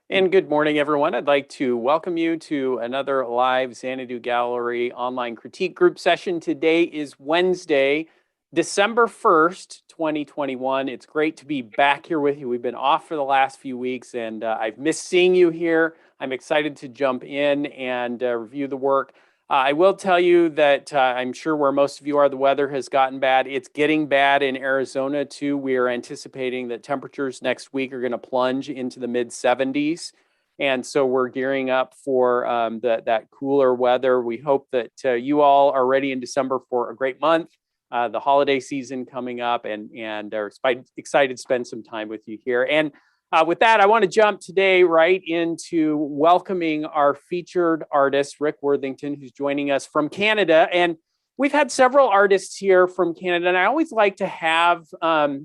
And good morning, everyone. I'd like to welcome you to another live Xanadu Gallery online critique group session. Today is Wednesday, December 1st, 2021. It's great to be back here with you. We've been off for the last few weeks, and I've missed seeing you here. I'm excited to jump in and review the work. I will tell you that I'm sure where most of you are, the weather has gotten bad. It's getting bad in Arizona too. We are anticipating that temperatures next week are going to plunge into the mid 70s. And so we're gearing up for that cooler weather. We hope that you all are ready in December for a great month, the holiday season coming up, and are excited to spend some time with you here. And with that, I want to jump today right into welcoming our featured artist, Rick Worthington, who's joining us from Canada. And we've had several artists here from Canada, and I always like to have,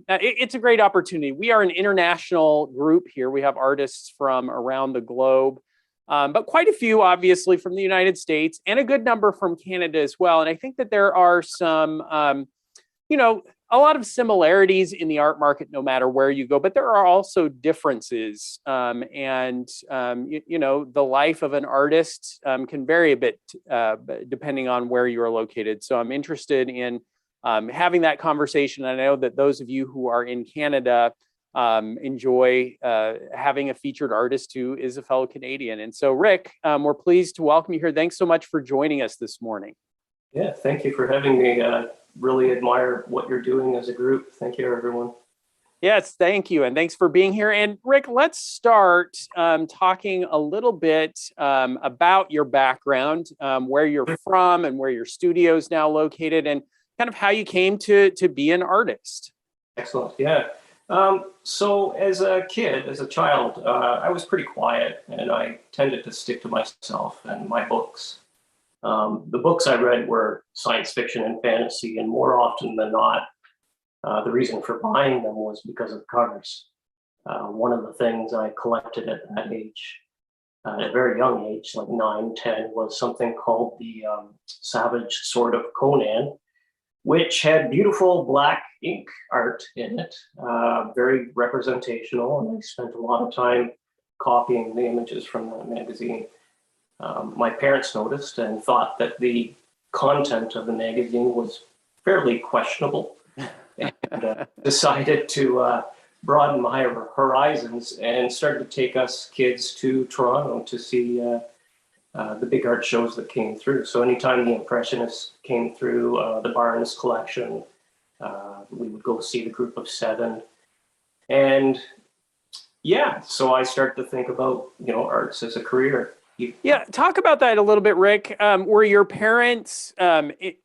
it's a great opportunity. We are an international group here. We have artists from around the globe, but quite a few, obviously, from the United States, and a good number from Canada as well. And I think that there are some, a lot of similarities in the art market, no matter where you go, but there are also differences. The life of an artist can vary a bit depending on where you are located. So I'm interested in having that conversation. I know that those of you who are in Canada enjoy having a featured artist who is a fellow Canadian. And so, Rick, we're pleased to welcome you here. Thanks so much for joining us this morning. Yeah, thank you for having me. Really admire what you're doing as a group. Thank you, everyone. Yes, thank you. And thanks for being here. And Rick, let's start talking a little bit about your background, where you're from and where your studio is now located, and kind of how you came to be an artist. Excellent. Yeah. So as a kid, as a child, I was pretty quiet, and I tended to stick to myself and my books. The books I read were science fiction and fantasy, and more often than not, the reason for buying them was because of the covers. One of the things I collected at that age, at a very young age, like 9, 10, was something called the Savage Sword of Conan, which had beautiful black ink art in it, very representational, and I spent a lot of time copying the images from that magazine. My parents noticed and thought that the content of the magazine was fairly questionable, and decided to broaden my horizons and started to take us kids to Toronto to see the big art shows that came through. So anytime the Impressionists came through, the Barnes collection, we would go see the Group of Seven. And yeah, so I started to think about, arts as a career. Yeah, talk about that a little bit, Rick. Were your parents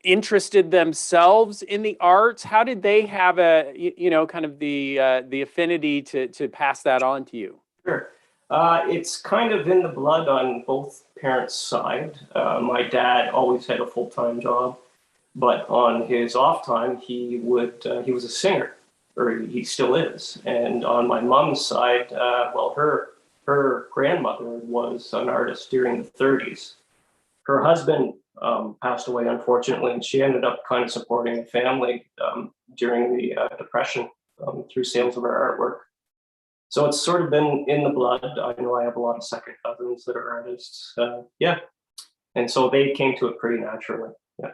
interested themselves in the arts? How did they have kind of the affinity to pass that on to you? Sure. It's kind of in the blood on both parents' side. My dad always had a full-time job, but on his off time, he was a singer, or he still is. And on my mom's side, her grandmother was an artist during the 30s. Her husband passed away, unfortunately, and she ended up kind of supporting the family during the Depression through sales of her artwork. So it's sort of been in the blood. I know I have a lot of second cousins that are artists. And so they came to it pretty naturally. Yeah.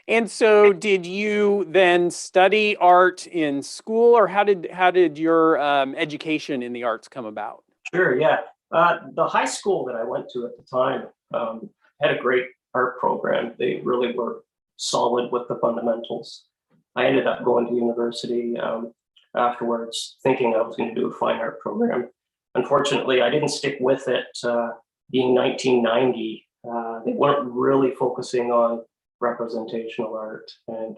And so did you then study art in school, or how did your education in the arts come about? Sure, yeah. The high school that I went to at the time had a great art program. They really were solid with the fundamentals. I ended up going to university afterwards, thinking I was going to do a fine art program. Unfortunately, I didn't stick with it. Being 1990, they weren't really focusing on representational art, and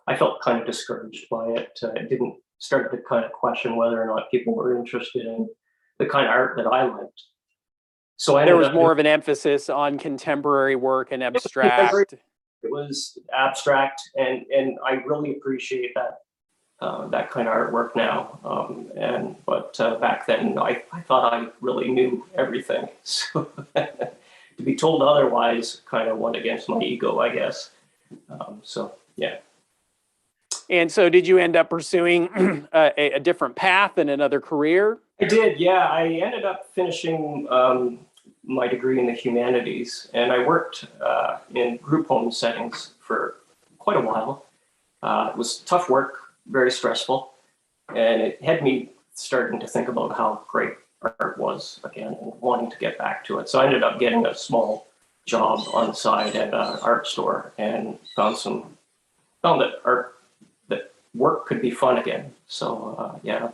I felt kind of discouraged by it. I didn't start to kind of question whether or not people were interested in the kind of art that I liked. So there was more of an emphasis on contemporary work and abstract. It was abstract, and I really appreciate that kind of artwork now. But back then, I thought I really knew everything. So to be told otherwise kind of went against my ego, I guess. So yeah. And so did you end up pursuing a different path and another career? I did, yeah. I ended up finishing my degree in the humanities, and I worked in group home settings for quite a while. It was tough work, very stressful, and it had me starting to think about how great art was again and wanting to get back to it. So I ended up getting a small job on the side at an art store and found that work could be fun again. So yeah.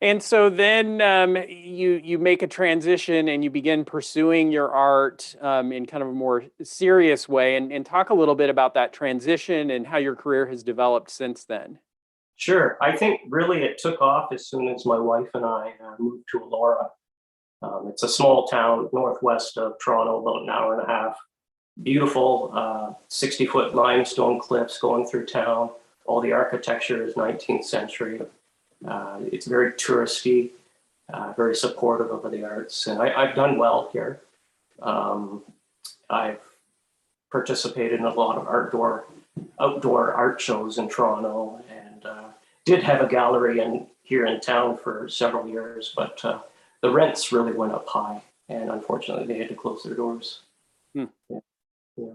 And so then you make a transition and you begin pursuing your art in kind of a more serious way, and talk a little bit about that transition and how your career has developed since then. Sure. I think really it took off as soon as my wife and I moved to Elora. It's a small town northwest of Toronto, about an hour and a half. Beautiful 60-foot limestone cliffs going through town. All the architecture is 19th century. It's very touristy, very supportive of the arts, and I've done well here. I've participated in a lot of outdoor art shows in Toronto, and did have a gallery here in town for several years, but the rents really went up high, and unfortunately they had to close their doors. Hmm. Yeah. Yeah.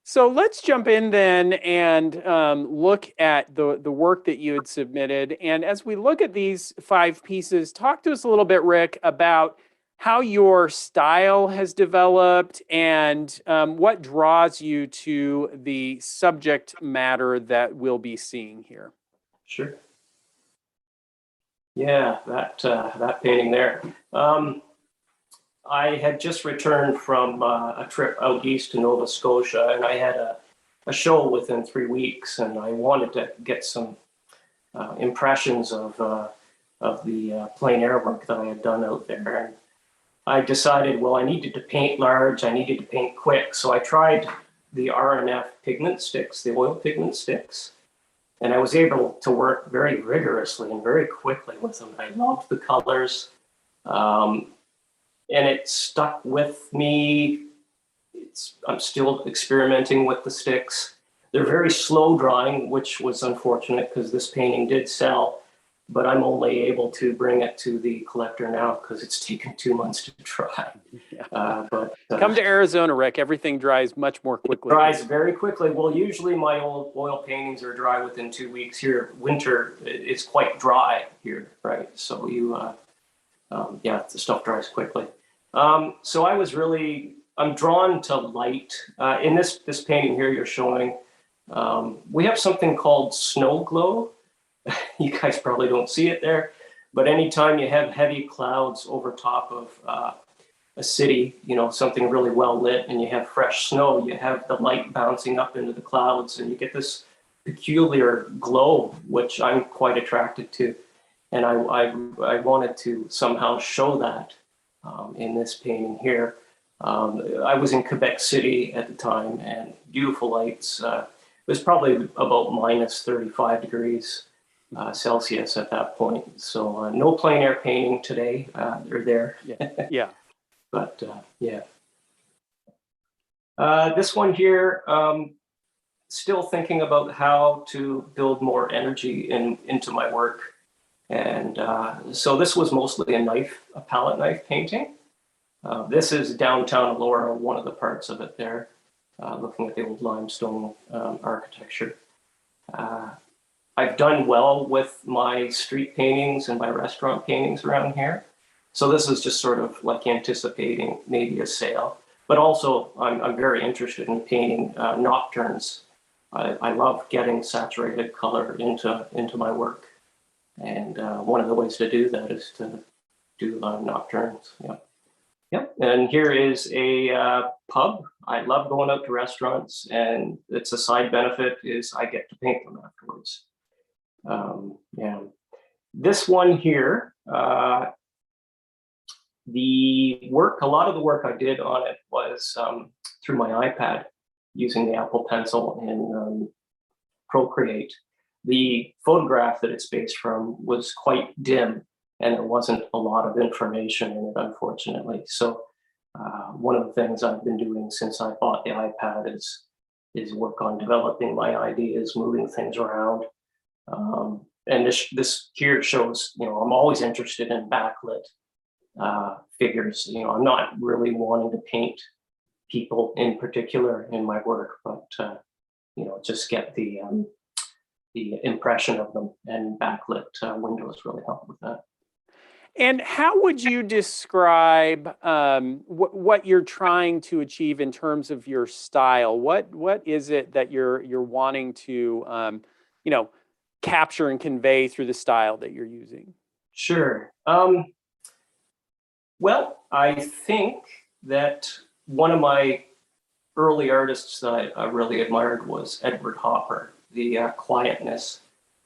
So let's jump in then and look at the work that you had submitted. And as we look at these 5 pieces, talk to us a little bit, Rick, about how your style has developed and what draws you to the subject matter that we'll be seeing here. Sure. Yeah, that painting there. I had just returned from a trip out east to Nova Scotia, and I had a show within 3 weeks, and I wanted to get some impressions of the plein air work that I had done out there. And I decided, well, I needed to paint large, I needed to paint quick, so I tried the R&F pigment sticks, the oil pigment sticks, and I was able to work very rigorously and very quickly with them. I loved the colors. And it stuck with me. I'm still experimenting with the sticks. They're very slow drying, which was unfortunate because this painting did sell, but I'm only able to bring it to the collector now because it's taken 2 months to dry. Yeah. Come to Arizona, Rick. Everything dries much more quickly. It dries very quickly. Well, usually my old oil paintings are dry within 2 weeks. Here, winter, it's quite dry here, right? So yeah, the stuff dries quickly. So I'm drawn to light. In this painting here you're showing, we have something called snow glow. You guys probably don't see it there, but anytime you have heavy clouds over top of a city, something really well lit, and you have fresh snow, you have the light bouncing up into the clouds, and you get this peculiar glow, which I'm quite attracted to. And I wanted to somehow show that in this painting here. I was in Quebec City at the time, and beautiful lights. It was probably about minus 35 degrees Celsius at that point. So no plein air painting today. They're there. Yeah. But yeah. This one here, still thinking about how to build more energy into my work. And so this was mostly a palette knife painting. This is downtown Elora, one of the parts of it there, looking at the old limestone architecture. I've done well with my street paintings and my restaurant paintings around here. So this is just sort of like anticipating maybe a sale. But also, I'm very interested in painting nocturnes. I love getting saturated color into my work. And one of the ways to do that is to do nocturnes. Yeah. Yep. And here is a pub. I love going out to restaurants, and it's a side benefit is I get to paint them afterwards. Yeah. This one here, a lot of the work I did on it was through my iPad using the Apple Pencil in Procreate. The photograph that it's based from was quite dim, and there wasn't a lot of information in it, unfortunately. So one of the things I've been doing since I bought the iPad is work on developing my ideas, moving things around. and this here shows, I'm always interested in backlit figures. I'm not really wanting to paint people in particular in my work, but just get the impression of them, and backlit windows really help with that. And how would you describe what you're trying to achieve in terms of your style? What is it that you're wanting to capture and convey through the style that you're using? Sure. Well, I think that one of my early artists that I really admired was Edward Hopper. The quietness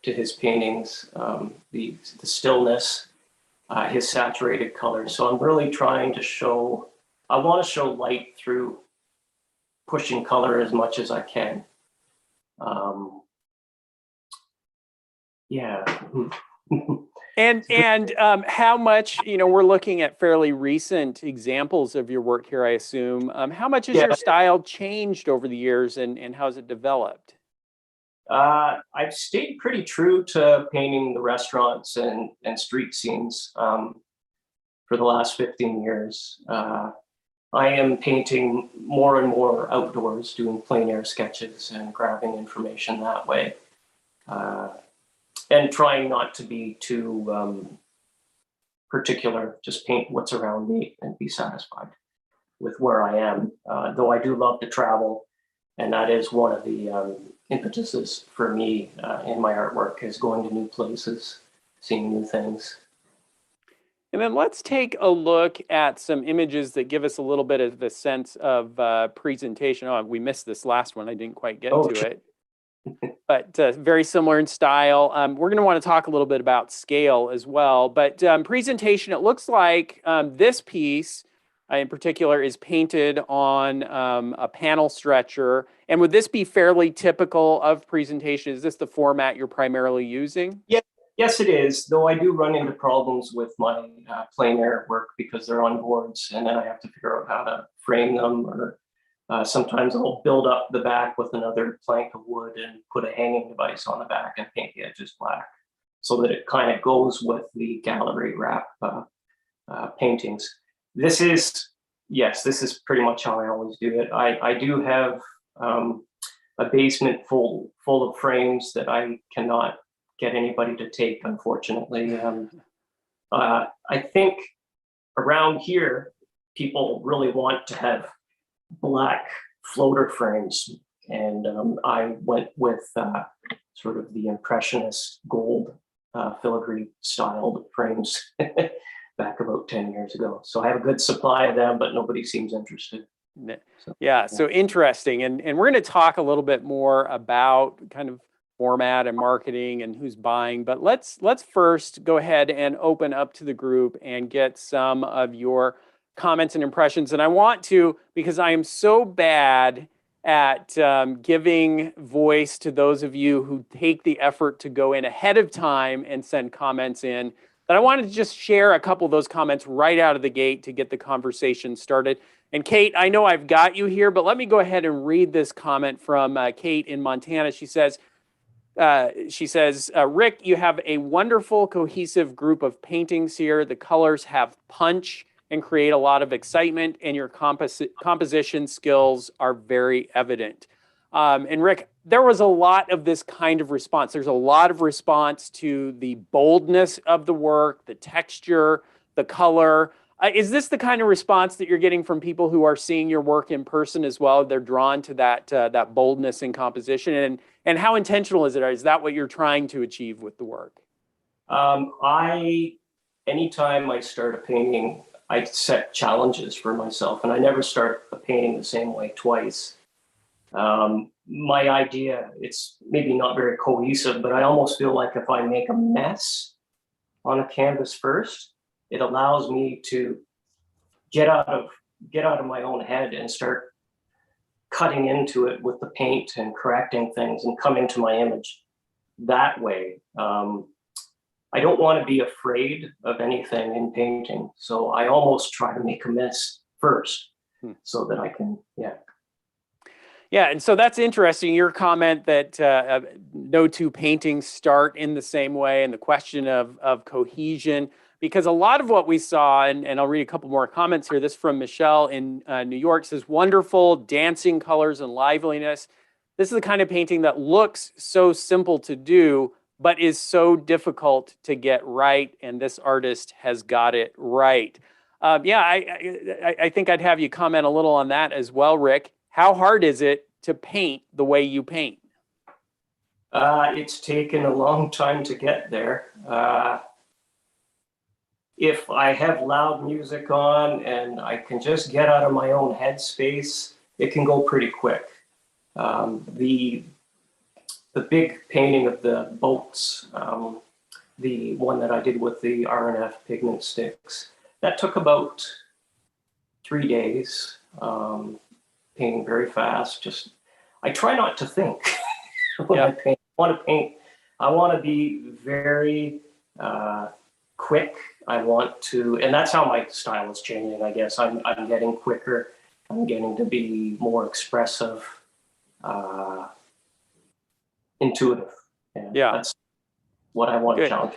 to his paintings, the stillness, his saturated colors. So I'm really trying to show, I want to show light through pushing color as much as I can. Yeah. And how much, we're looking at fairly recent examples of your work here, I assume. How much has your style changed over the years, and how has it developed? I've stayed pretty true to painting the restaurants and street scenes for the last 15 years. I am painting more and more outdoors, doing plein air sketches and grabbing information that way. And trying not to be too particular, just paint what's around me and be satisfied with where I am. Though I do love to travel, and that is one of the impetuses for me in my artwork, is going to new places, seeing new things. And then let's take a look at some images that give us a little bit of a sense of presentation. Oh, we missed this last one. I didn't quite get to it. But very similar in style. We're going to want to talk a little bit about scale as well. But presentation, it looks like this piece in particular is painted on a panel stretcher. And would this be fairly typical of presentation? Is this the format you're primarily using? Yeah. Yes, it is, though I do run into problems with my plein air work because they're on boards, and then I have to figure out how to frame them, or sometimes I'll build up the back with another plank of wood and put a hanging device on the back and paint the edges black so that it kind of goes with the gallery wrap paintings. This is pretty much how I always do it. I do have a basement full of frames that I cannot get anybody to take, unfortunately. I think around here, people really want to have black floater frames, and I went with sort of the impressionist gold filigree styled frames back about 10 years ago. So I have a good supply of them, but nobody seems interested. So interesting. And we're going to talk a little bit more about kind of format and marketing and who's buying, but let's first go ahead and open up to the group and get some of your comments and impressions. And I want to, because I am so bad at giving voice to those of you who take the effort to go in ahead of time and send comments in, that I wanted to just share a couple of those comments right out of the gate to get the conversation started. And Kate, I know I've got you here, but let me go ahead and read this comment from Kate in Montana. She says, Rick, you have a wonderful, cohesive group of paintings here. The colors have punch and create a lot of excitement, and your composition skills are very evident. And Rick, there was a lot of this kind of response. There's a lot of response to the boldness of the work, the texture, the color. Is this the kind of response that you're getting from people who are seeing your work in person as well? They're drawn to that boldness in composition, and how intentional is it? Is that what you're trying to achieve with the work? Anytime I start a painting, I set challenges for myself, and I never start a painting the same way twice. My idea, it's maybe not very cohesive, but I almost feel like if I make a mess on a canvas first, it allows me to get out of my own head and start cutting into it with the paint and correcting things and come into my image that way. I don't want to be afraid of anything in painting, so I almost try to make a mess first so that I can, Yeah, and so that's interesting. Your comment that no two paintings start in the same way, and the question of cohesion, because a lot of what we saw, and I'll read a couple more comments here. This from Michelle in New York says, "Wonderful dancing colors and liveliness. This is the kind of painting that looks so simple to do, but is so difficult to get right, and this artist has got it right." Yeah, I think I'd have you comment a little on that as well, Rick. How hard is it to paint the way you paint? It's taken a long time to get there. If I have loud music on and I can just get out of my own headspace, it can go pretty quick. The big painting of the boats, the one that I did with the R&F pigment sticks, that took about 3 days. Painting very fast. Just I try not to think when I paint. I want to paint. I want to be very quick. I want to, and that's how my style is changing. I guess I'm getting quicker. I'm getting to be more expressive, intuitive. And Yeah, that's what I want to good. challenge.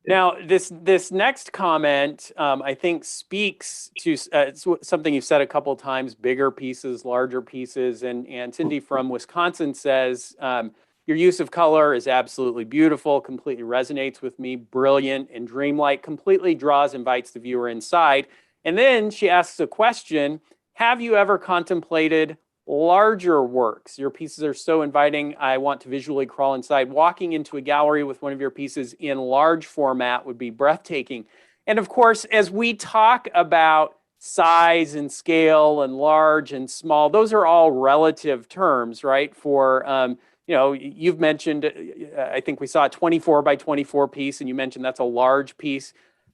Now, this next comment, I think, speaks to something you've said a couple of times: bigger pieces, larger pieces. And Cindy from Wisconsin says, "Your use of color is absolutely beautiful. Completely resonates with me. Brilliant and dreamlike. Completely draws, invites the viewer inside." And then she asks a question: "Have you ever contemplated larger works? Your pieces are so inviting. I want to visually crawl inside. Walking into a gallery with one of your pieces in large format would be breathtaking." And of course, as we talk about size and scale and large and small, those are all relative terms, right? For, you've mentioned, I think we saw a 24 by 24 piece, and you mentioned that's a large piece.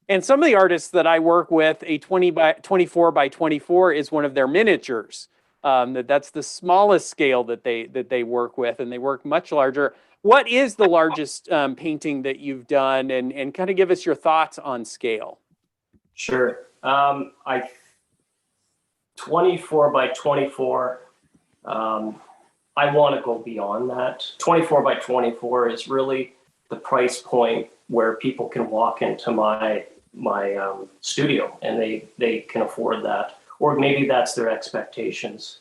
And some of the artists that I work with, a 24 by 24 is one of their miniatures. That's the smallest scale that they work with, and they work much larger. What is the largest painting that you've done, and kind of give us your thoughts on scale? Sure. I 24 by 24. I want to go beyond that. 24 by 24 is really the price point where people can walk into my studio and they can afford that, or maybe that's their expectations,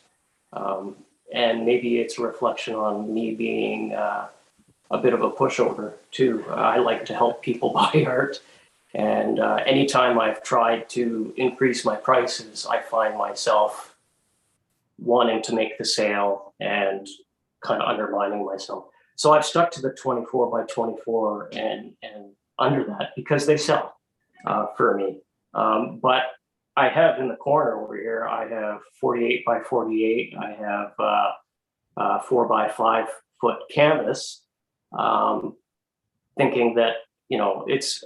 and maybe it's a reflection on me being a bit of a pushover too. I like to help people buy art, and anytime I've tried to increase my prices, I find myself wanting to make the sale and kind of undermining myself. So I've stuck to the 24 by 24 and under that because they sell for me. But I have in the corner over here, I have 48 by 48. I have 4 by 5 foot canvas, thinking that,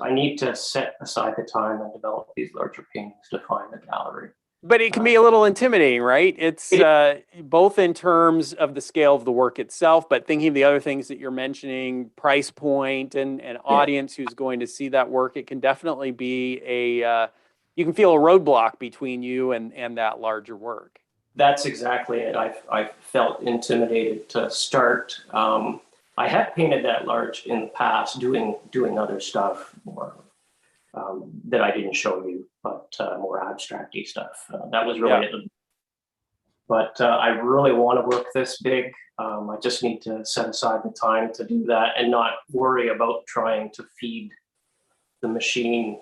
I need to set aside the time and develop these larger paintings to find a gallery. But it can be a little intimidating, right? It's both in terms of the scale of the work itself, but thinking of the other things that you're mentioning, price point and an audience who's going to see that work, it can definitely be you can feel a roadblock between you and that larger work. That's exactly it. I've felt intimidated to start. I have painted that large in the past, doing other stuff more that I didn't show you, but more abstracty stuff. That was really it. But I really want to work this big. I just need to set aside the time to do that and not worry about trying to feed the machine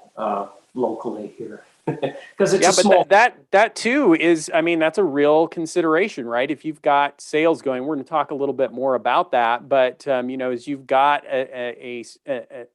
locally here. Because it's small. That too is, I mean, that's a real consideration, right? If you've got sales going, we're going to talk a little bit more about that. But as you've got a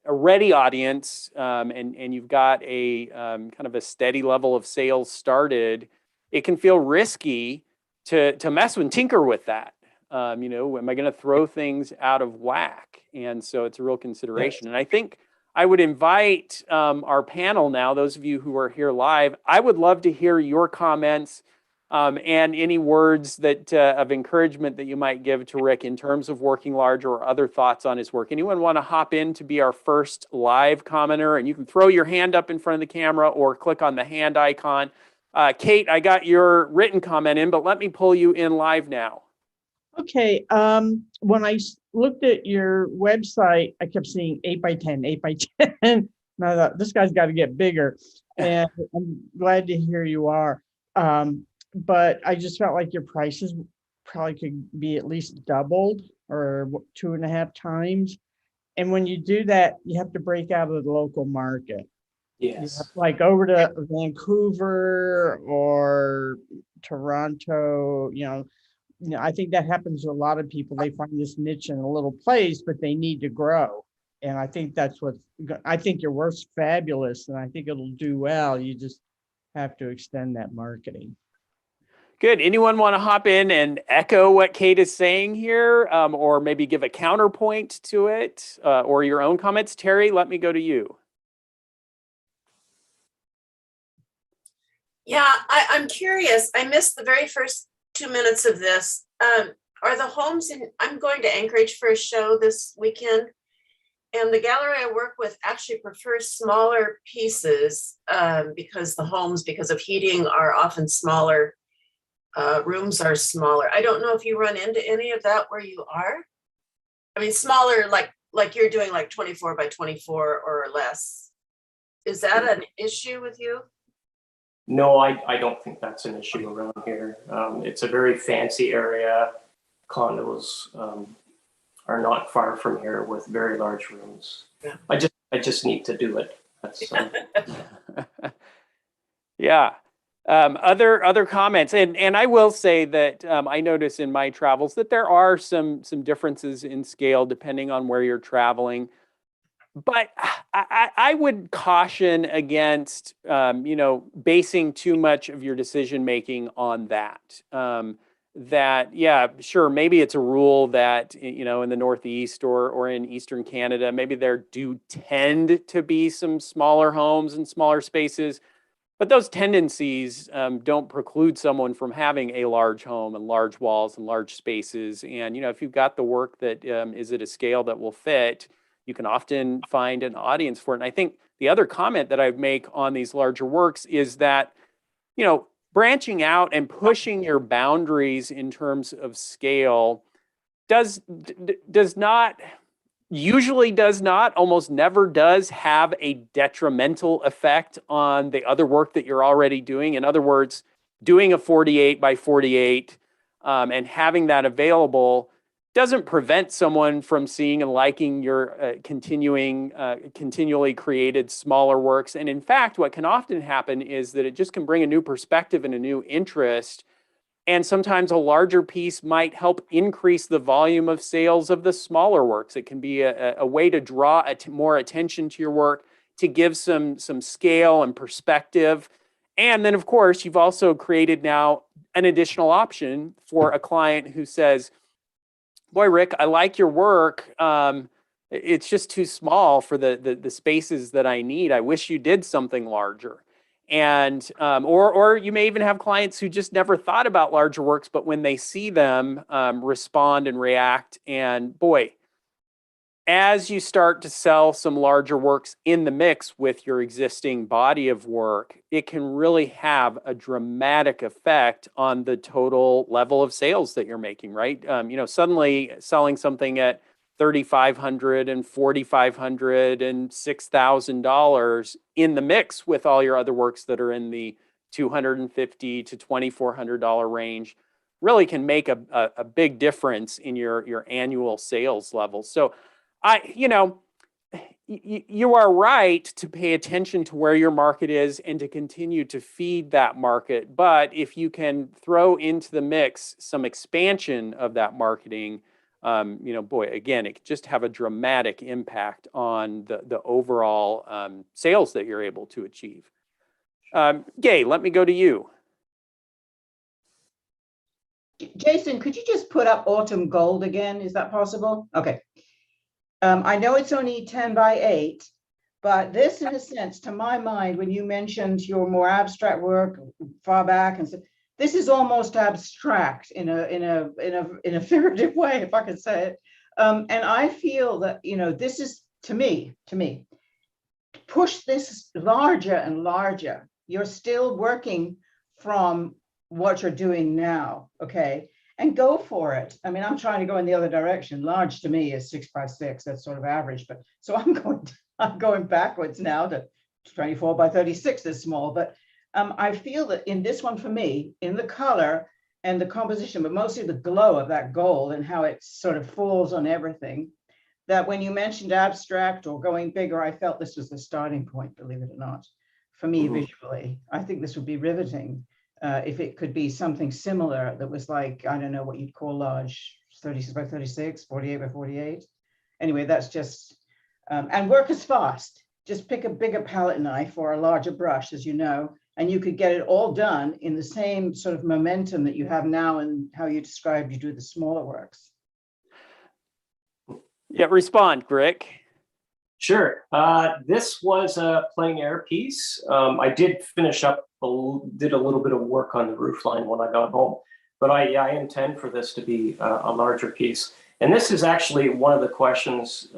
ready audience, and you've got a kind of a steady level of sales started, it can feel risky to mess with and tinker with that. Am I going to throw things out of whack? And so it's a real consideration. And I think I would invite our panel now, those of you who are here live, I would love to hear your comments and any words that of encouragement that you might give to Rick in terms of working large or other thoughts on his work. Anyone want to hop in to be our first live commenter? And you can throw your hand up in front of the camera or click on the hand icon. Kate, I got your written comment in, but let me pull you in live now. Okay, when looked at your website, I kept seeing 8x10, 8x10. And I thought this guy's got to get bigger. And I'm glad to hear you are. But I just felt like your prices probably could be at least doubled or 2.5 times. And when you do that, you have to break out of the local market. You have Yes. to, like, over to Vancouver or Toronto, I think that happens to a lot of people. They find this niche in a little place, but they need to grow. And I think I think your work's fabulous and I think it'll do well. You just have to extend that marketing. Good. Anyone want to hop in and echo what Kate is saying here, or maybe give a counterpoint to it, or your own comments? Terry, let me go to you. Yeah, I'm curious. I missed the very first 2 minutes of this. Are the homes I'm going to Anchorage for a show this weekend, and the gallery I work with actually prefers smaller pieces because the homes, because of heating, are often smaller. Rooms are smaller. I don't know if you run into any of that where you are. I mean, smaller, like you're doing, like 24 by 24 or less. Is that an issue with you? No, I don't think that's an issue around here. It's a very fancy area. Condos are not far from here with very large rooms. Yeah. I just need to do it. That's Yeah. Other comments, and I will say that I notice in my travels that there are some differences in scale depending on where you're traveling. But I would caution against basing too much of your decision making on that. That, yeah, sure, maybe it's a rule that in the Northeast or in Eastern Canada, maybe there do tend to be some smaller homes and smaller spaces. But those tendencies don't preclude someone from having a large home and large walls and large spaces. And, if you've got the work that is at a scale that will fit, you can often find an audience for it. And I think the other comment that I make on these larger works is that, branching out and pushing your boundaries in terms of scale does not, almost never does have a detrimental effect on the other work that you're already doing. In other words, doing a 48 by 48 and having that available doesn't prevent someone from seeing and liking your continually created smaller works. And in fact, what can often happen is that it just can bring a new perspective and a new interest. And sometimes a larger piece might help increase the volume of sales of the smaller works. It can be a way to draw more attention to your work, to give some scale and perspective. And then, of course, you've also created now an additional option for a client who says, boy, Rick, I like your work. It's just too small for the spaces that I need. I wish you did something larger. And or you may even have clients who just never thought about larger works, but when they see them, respond and react. And boy, as you start to sell some larger works in the mix with your existing body of work, it can really have a dramatic effect on the total level of sales that you're making, right? Suddenly selling something at $3,500 and $4,500 and $6,000 in the mix with all your other works that are in the $250 to $2,400 range really can make a big difference in your annual sales level. So you are right to pay attention to where your market is and to continue to feed that market. But if you can throw into the mix some expansion of that marketing, boy, again, it could just have a dramatic impact on the overall sales that you're able to achieve. Gay, let me go to you. Jason, could you just put up autumn gold again? Is that possible? Okay. I know it's only 10 by 8, but this, in a sense, to my mind, when you mentioned your more abstract work far back, and so this is almost abstract in a figurative way, if I could say it. And I feel that this is to me, push this larger and larger. You're still working from what you're doing now, okay? and go for it. I mean, I'm trying to go in the other direction. Large to me is 6x6. That's sort of average, but so I'm going backwards now to 24 by 36 is small. But I feel that in this one for me, in the color and the composition, but mostly the glow of that gold and how it sort of falls on everything, that when you mentioned abstract or going bigger, I felt this was the starting point, believe it or not, for me visually. I think this would be riveting if it could be something similar that was like, I don't know what you'd call large, 36 by 36, 48 by 48. Anyway, that's just, and work is fast. Just pick a bigger palette knife or a larger brush, as you know, and you could get it all done in the same sort of momentum that you have now and how you described you do the smaller works. Yeah, respond, Rick. Sure. This was a plein air piece. I did finish up, did a little bit of work on the roof line when I got home, but I intend for this to be a larger piece. And this is actually one of the questions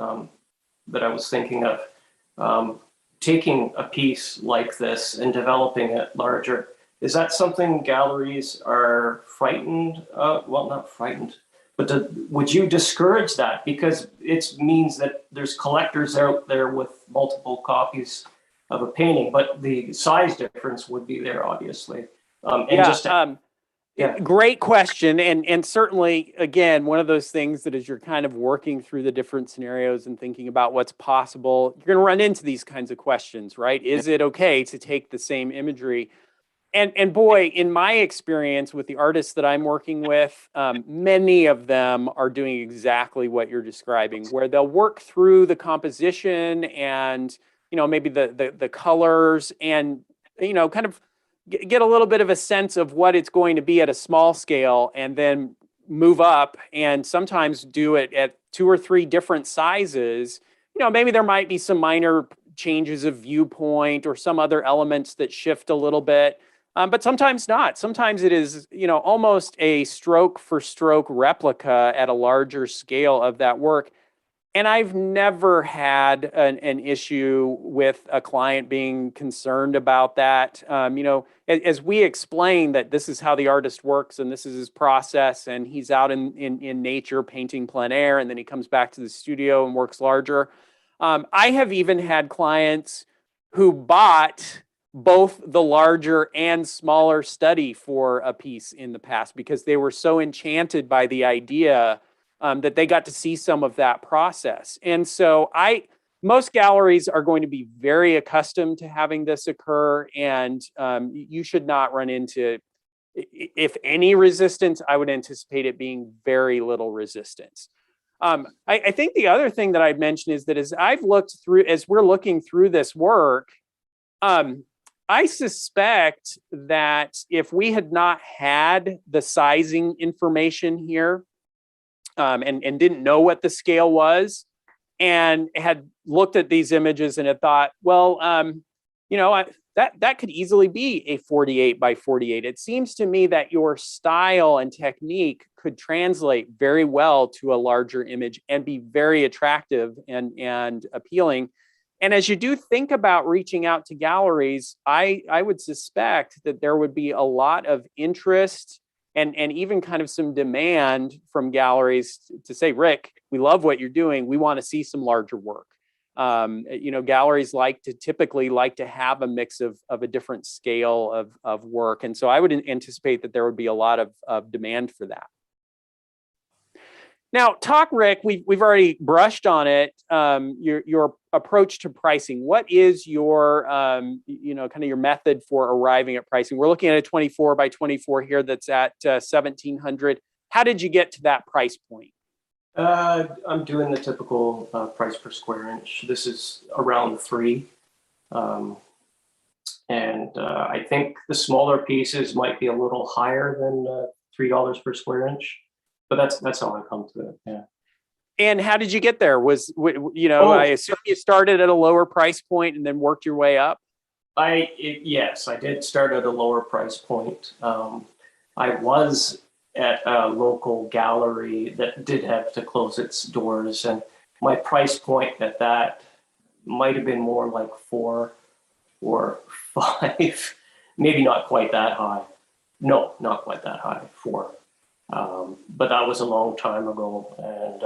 that I was thinking of, taking a piece like this and developing it larger. Is that something galleries are frightened of? Well, not frightened, but would you discourage that? Because it means that there's collectors out there with multiple copies of a painting, but the size difference would be there, obviously. Great question. And certainly, again, one of those things that as you're kind of working through the different scenarios and thinking about what's possible, you're going to run into these kinds of questions, right? Is it okay to take the same imagery? And boy, in my experience with the artists that I'm working with, many of them are doing exactly what you're describing, where they'll work through the composition and, maybe the colors and, kind of get a little bit of a sense of what it's going to be at a small scale and then move up and sometimes do it at 2 or 3 different sizes. Maybe there might be some minor changes of viewpoint or some other elements that shift a little bit. But sometimes not. Sometimes it is, almost a stroke for stroke replica at a larger scale of that work. And I've never had an issue with a client being concerned about that. As we explain that this is how the artist works and this is his process, and he's out in nature painting plein air, and then he comes back to the studio and works larger. I have even had clients who bought both the larger and smaller study for a piece in the past because they were so enchanted by the idea that they got to see some of that process. And so most galleries are going to be very accustomed to having this occur, and you should not run into, if any resistance, I would anticipate it being very little resistance. I think the other thing that I'd mention is that as we're looking through this work, I suspect that if we had not had the sizing information here and didn't know what the scale was and had looked at these images and had thought, well, that could easily be a 48 by 48. It seems to me that your style and technique could translate very well to a larger image and be very attractive and appealing. And as you do think about reaching out to galleries, I would suspect that there would be a lot of interest and even kind of some demand from galleries to say, Rick, we love what you're doing. We want to see some larger work. Galleries typically like to have a mix of a different scale of work. And so I would anticipate that there would be a lot of demand for that. Now, Rick, we've already brushed on it. Your approach to pricing. What is your kind of your method for arriving at pricing? We're looking at a 24 by 24 here that's at $1,700. How did you get to that price point? I'm doing the typical price per square inch. This is around 3. I think the smaller pieces might be a little higher than $3 per square inch. But that's how I come to it. Yeah. And how did you get there? I assume you started at a lower price point and then worked your way up. Yes, I did start at a lower price point. I was at a local gallery that did have to close its doors, and my price point at that might have been more like 4 or 5, maybe not quite that high. No, not quite that high. 4. But that was a long time ago, and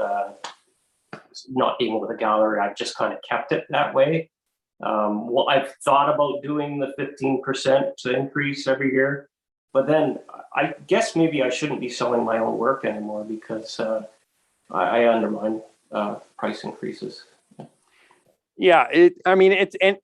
not being with a gallery, I've just kind of kept it that way. Well, I've thought about doing the 15% increase every year, but then I guess maybe I shouldn't be selling my own work anymore because I undermine price increases. Yeah,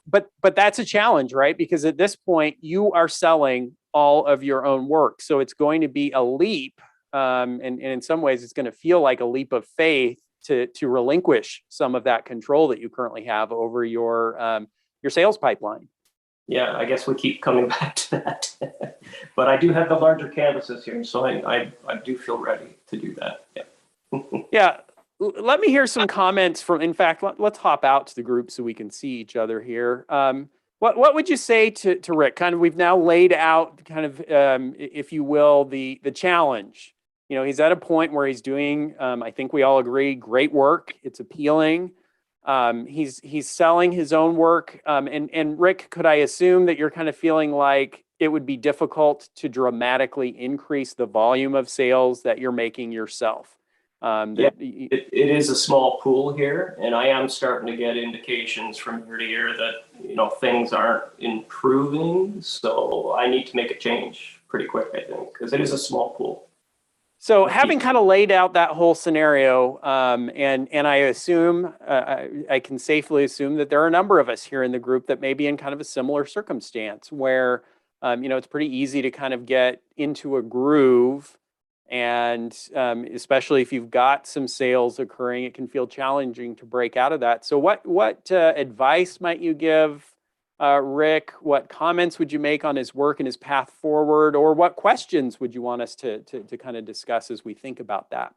but that's a challenge, right? Because at this point you are selling all of your own work. So it's going to be a leap. And in some ways it's going to feel like a leap of faith to relinquish some of that control that you currently have over your sales pipeline. Yeah, I guess we keep coming back to that. But I do have the larger canvases here, so I do feel ready to do that. Yeah. Yeah. Let me hear some comments from, in fact, let's hop out to the group so we can see each other here. What would you say to Rick? Kind of, we've now laid out kind of, if you will, the challenge. You know, he's at a point where he's doing, I think we all agree, great work. It's appealing. He's selling his own work. And Rick, could I assume that you're kind of feeling like it would be difficult to dramatically increase the volume of sales that you're making yourself? Yeah, it is a small pool here, and I am starting to get indications from year to year that, you know, things aren't improving. So I need to make a change pretty quick, I think, because it is a small pool. So having kind of laid out that whole scenario, and I assume, I can safely assume that there are a number of us here in the group that may be in kind of a similar circumstance where, you know, it's pretty easy to kind of get into a groove. And especially if you've got some sales occurring, it can feel challenging to break out of that. So what advice might you give Rick? What comments would you make on his work and his path forward? Or what questions would you want us to kind of discuss as we think about that?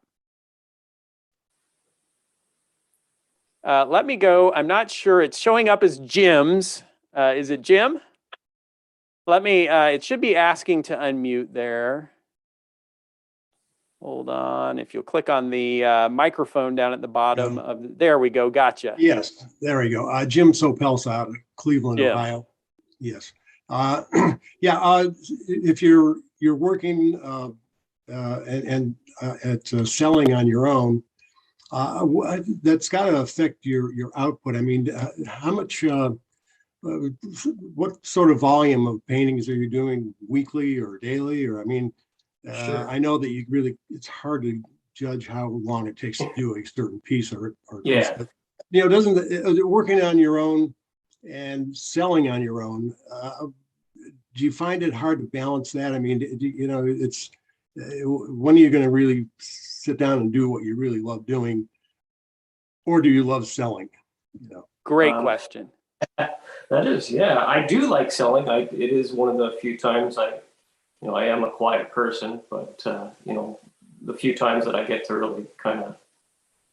Let me go. I'm not sure. It's showing up as Jim's. Is it Jim? Let me, it should be asking to unmute there. Hold on. If you'll click on the microphone down at the bottom of there we go. Gotcha. Yes, there we go. Jim Sopelsa out of Cleveland, Jim. Ohio. Yes. Yeah. If you're working and at selling on your own, that's got to affect your output. I mean, how much? What sort of volume of paintings are you doing weekly or daily? Or I mean. Sure. I know that it's hard to judge how long it takes to do a certain piece or Yeah. piece, but, you know, working on your own and selling on your own, do you find it hard to balance that? I mean, you know, it's when are you going to really sit down and do what you really love doing, or do you love selling? You know, Great question. That is, yeah, I do like selling. It is one of the few times you know, I am a quiet person, but, you know, the few times that I get to really kind of,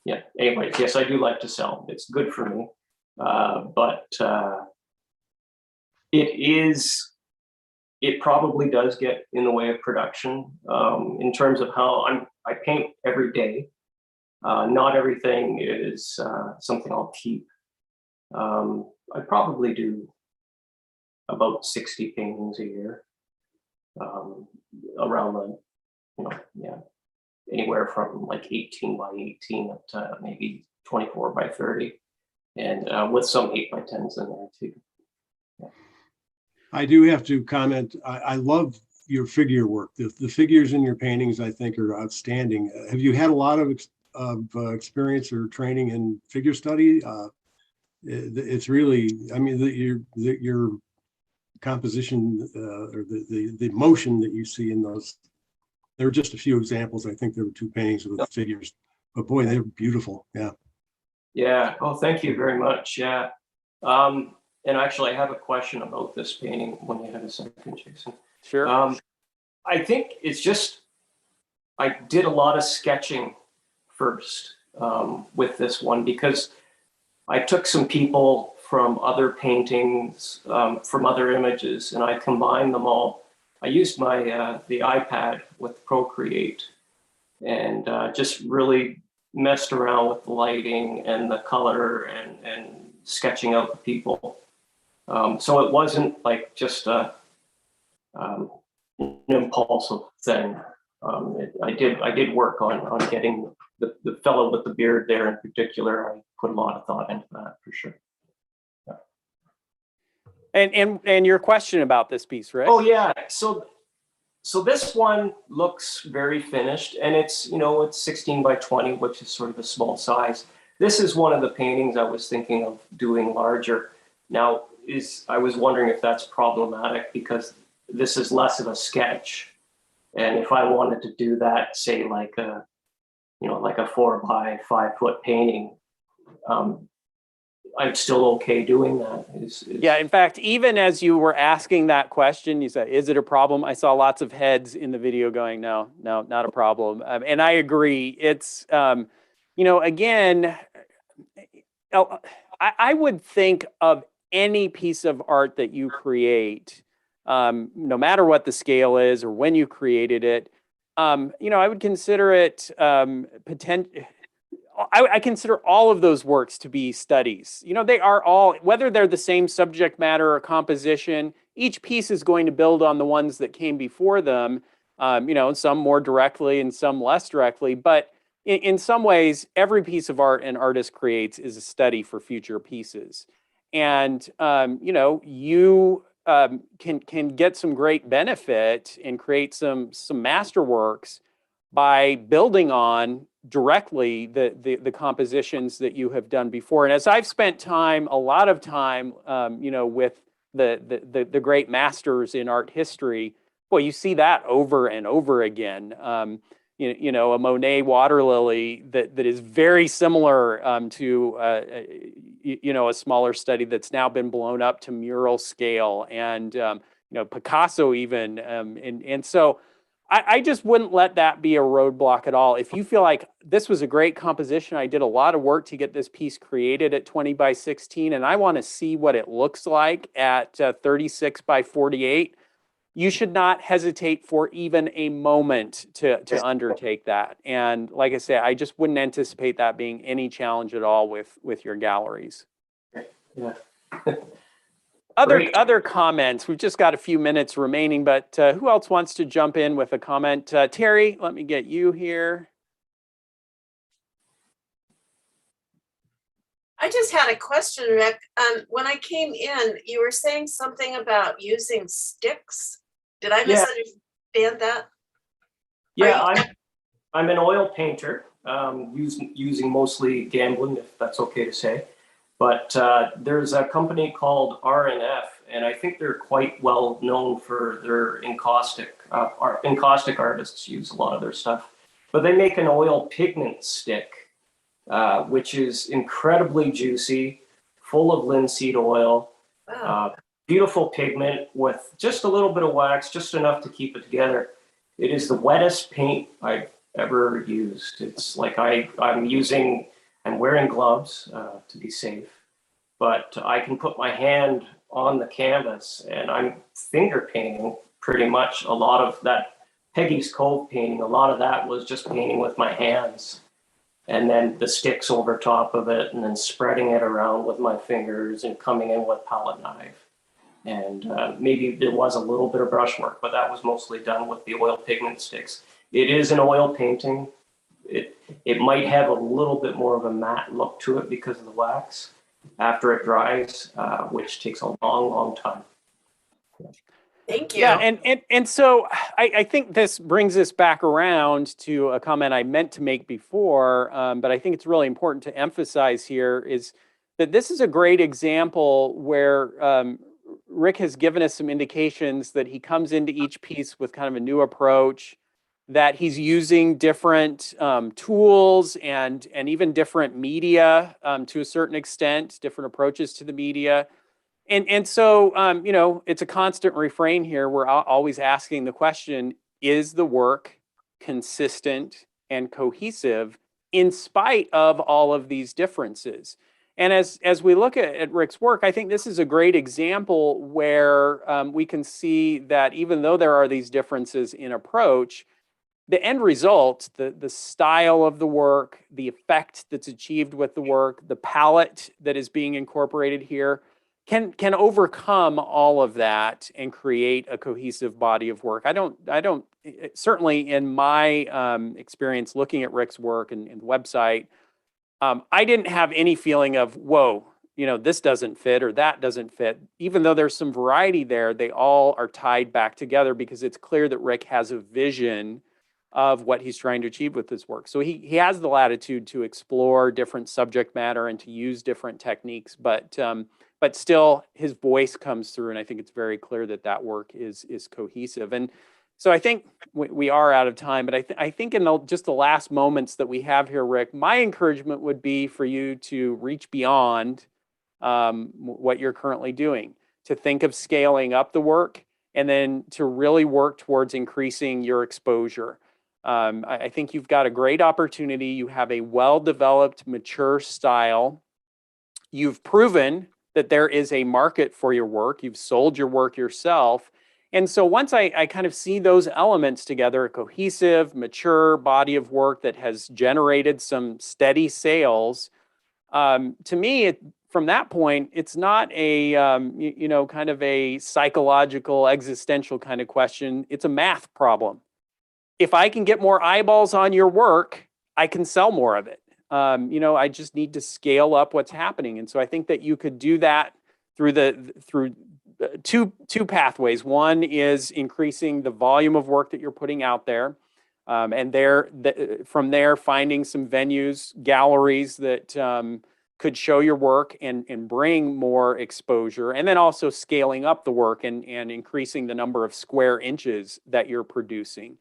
yeah, anyways, yes, I do like to sell. It's good for me. But it probably does get in the way of production in terms of how I paint every day. Not everything is something I'll keep. I probably do about 60 paintings a year. Around the, you know, yeah, anywhere from like 18 by 18 up to maybe 24 by 30, and with some 8 by 10s in there too. Yeah. I do have to comment. I love your figure work. The figures in your paintings, I think, are outstanding. Have you had a lot of experience or training in figure study? It's really, I mean, your composition or the motion that you see in those. There were just a few examples. I think there were 2 paintings with figures, but boy, they're beautiful. Yeah. Yeah. Oh, thank you very much. Yeah. And actually, I have a question about this painting when you have a second, Jason. Sure. I think it's just, I did a lot of sketching first with this one because I took some people from other paintings, from other images, and I combined them all. I used the iPad with Procreate and just really messed around with the lighting and the color and sketching out the people. So it wasn't like just an impulsive thing. I did work on getting the fellow with the beard there in particular. I put a lot of thought into that for sure. And your question about this piece, Rick? Oh yeah, so this one looks very finished, and it's, you know, it's 16 by 20, which is sort of a small size. This is one of the paintings I was thinking of doing larger. Now, I was wondering if that's problematic because this is less of a sketch, and if I wanted to do that, say like a, you know, like a 4 by 5 foot painting, I'm still okay doing that. Yeah, in fact, even as you were asking that question, you said, is it a problem? I saw lots of heads in the video going, no, not a problem. And I agree. It's, you know, again, I would think of any piece of art that you create, no matter what the scale is or when you created it, you know, I would consider it I consider all of those works to be studies. You know, they are all, whether they're the same subject matter or composition, each piece is going to build on the ones that came before them, you know, some more directly and some less directly. But in some ways, every piece of art an artist creates is a study for future pieces. And, you know, you can get some great benefit and create some masterworks by building on directly the compositions that you have done before. And as I've spent time, a lot of time, you know, with the great masters in art history, boy, you see that over and over again. You know, a Monet water lily that is very similar to you know, a smaller study that's now been blown up to mural scale, and you know, Picasso even, and so. I just wouldn't let that be a roadblock at all. If you feel like this was a great composition, I did a lot of work to get this piece created at 20 by 16, and I want to see what it looks like at 36 by 48, you should not hesitate for even a moment to undertake that. And like I say, I just wouldn't anticipate that being any challenge at all with your galleries. Yeah. Other comments? We've just got a few minutes remaining, but who else wants to jump in with a comment? Terry, let me get you here. I just had a question, Rick. When I came in, you were saying something about using sticks. Did I misunderstand that? Yeah, I'm an oil painter, using mostly gambling, if that's okay to say. But there's a company called R&F, and I think they're quite well known for their encaustic artists use a lot of their stuff. But they make an oil pigment stick, which is incredibly juicy, full of linseed oil, Wow. beautiful pigment with just a little bit of wax, just enough to keep it together. It is the wettest paint I've ever used. It's like I'm wearing gloves to be safe, but I can put my hand on the canvas and I'm finger painting pretty much. A lot of that Peggy's Cove painting, a lot of that was just painting with my hands, and then the sticks over top of it, and then spreading it around with my fingers and coming in with palette knife. And maybe there was a little bit of brushwork, but that was mostly done with the oil pigment sticks. It is an oil painting. It might have a little bit more of a matte look to it because of the wax after it dries, which takes a long time. Thank you. Yeah, and so I think this brings us back around to a comment I meant to make before, but I think it's really important to emphasize here is that this is a great example where Rick has given us some indications that he comes into each piece with kind of a new approach, that he's using different tools and even different media to a certain extent, different approaches to the media. And so, you know, it's a constant refrain here. We're always asking the question, is the work consistent and cohesive in spite of all of these differences? And as we look at Rick's work, I think this is a great example where we can see that even though there are these differences in approach, the end result, the style of the work, the effect that's achieved with the work, the palette that is being incorporated here, can overcome all of that and create a cohesive body of work. I don't certainly in my experience looking at Rick's work and the website, I didn't have any feeling of, whoa, this doesn't fit or that doesn't fit. Even though there's some variety there, they all are tied back together because it's clear that Rick has a vision of what he's trying to achieve with his work. So he has the latitude to explore different subject matter and to use different techniques, but still his voice comes through, and I think it's very clear that that work is cohesive. And so I think we are out of time, but I think in just the last moments that we have here, Rick, my encouragement would be for you to reach beyond what you're currently doing, to think of scaling up the work, and then to really work towards increasing your exposure. I think you've got a great opportunity. You have a well-developed, mature style. You've proven that there is a market for your work. You've sold your work yourself. And so once I kind of see those elements together, a cohesive, mature body of work that has generated some steady sales, to me, from that point, it's not a, kind of a psychological, existential kind of question. It's a math problem. If I can get more eyeballs on your work, I can sell more of it. I just need to scale up what's happening. And so I think that you could do that through two pathways. One is increasing the volume of work that you're putting out there. And from there, finding some venues, galleries that could show your work and bring more exposure. And then also scaling up the work and increasing the number of square inches that you're producing.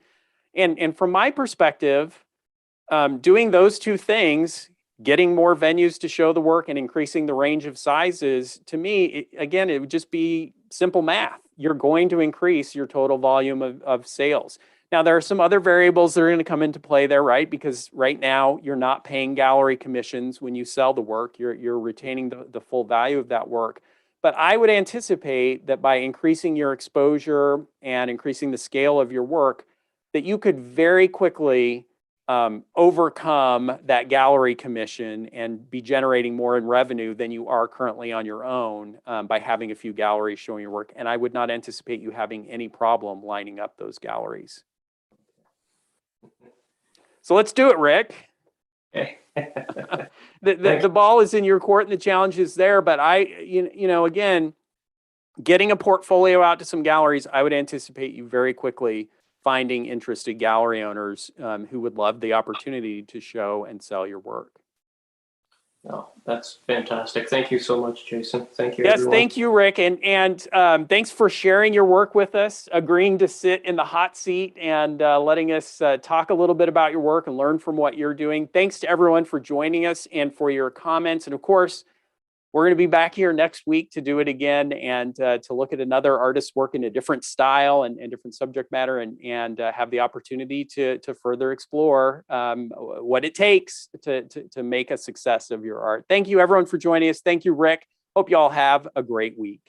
And from my perspective, doing those two things, getting more venues to show the work and increasing the range of sizes, to me, it would just be simple math. You're going to increase your total volume of sales. Now, there are some other variables that are going to come into play there, right? Because right now, you're not paying gallery commissions when you sell the work. You're retaining the full value of that work. But I would anticipate that by increasing your exposure and increasing the scale of your work, that you could very quickly overcome that gallery commission and be generating more in revenue than you are currently on your own by having a few galleries showing your work. And I would not anticipate you having any problem lining up those galleries. So let's do it, Rick. Okay. The ball is in your court and the challenge is there, but again, getting a portfolio out to some galleries, I would anticipate you very quickly finding interested gallery owners who would love the opportunity to show and sell your work. No, that's fantastic. Thank you so much, Jason. Thank you. Yes, everyone. thank you, Rick. And thanks for sharing your work with us, agreeing to sit in the hot seat and letting us talk a little bit about your work and learn from what you're doing. Thanks to everyone for joining us and for your comments. And of course, we're going to be back here next week to do it again and to look at another artist's work in a different style and different subject matter and have the opportunity to further explore what it takes to make a success of your art. Thank you, everyone, for joining us. Thank you, Rick. Hope you all have a great week.